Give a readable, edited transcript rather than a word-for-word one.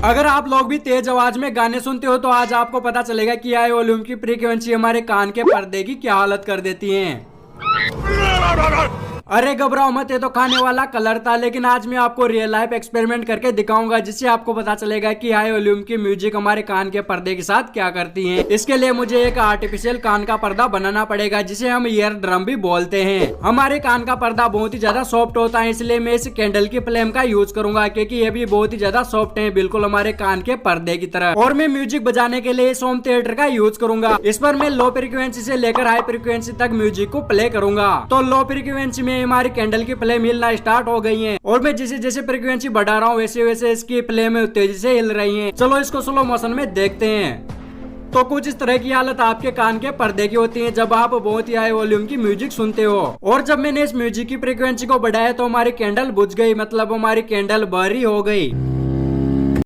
अगर आप लोग भी तेज आवाज में गाने सुनते हो तो आज आपको पता चलेगा कि हाई वॉल्यूम की फ्रीक्वेंसी हमारे कान के पर्दे की क्या हालत कर देती है। अरे घबराओ मत, ये तो खाने वाला कलर था, लेकिन आज मैं आपको रियल लाइफ एक्सपेरिमेंट करके दिखाऊंगा जिससे आपको पता चलेगा कि हाई वॉल्यूम की म्यूजिक हमारे कान के पर्दे के साथ क्या करती है। इसके लिए मुझे एक आर्टिफिशियल कान का पर्दा बनाना पड़ेगा जिसे हम ईयर ड्रम भी बोलते हैं। हमारे कान का पर्दा बहुत ही ज्यादा सॉफ्ट होता है, इसलिए मैं इस कैंडल की फ्लेम का यूज करूंगा क्योंकि ये भी बहुत ही ज्यादा सॉफ्ट है, बिल्कुल हमारे कान के पर्दे की तरह। और मैं म्यूजिक बजाने के लिए इस होम थिएटर का यूज करूंगा। इस पर मैं लो फ्रीक्वेंसी से लेकर हाई फ्रीक्वेंसी तक म्यूजिक को प्ले करूंगा। तो लो फ्रीक्वेंसी में हमारी कैंडल की फ्लेम हिलना स्टार्ट हो गई है और मैं जैसे जैसे फ्रीक्वेंसी बढ़ा रहा हूँ वैसे वैसे इसकी फ्लेम तेजी से हिल रही है। चलो इसको स्लो मोशन में देखते हैं। तो कुछ इस तरह की हालत आपके कान के पर्दे की होती है जब आप बहुत ही हाई वॉल्यूम की म्यूजिक सुनते हो। और जब मैंने इस म्यूजिक की फ्रीक्वेंसी को बढ़ाया तो हमारी कैंडल बुझ गई, मतलब हमारी कैंडल बरी हो गई।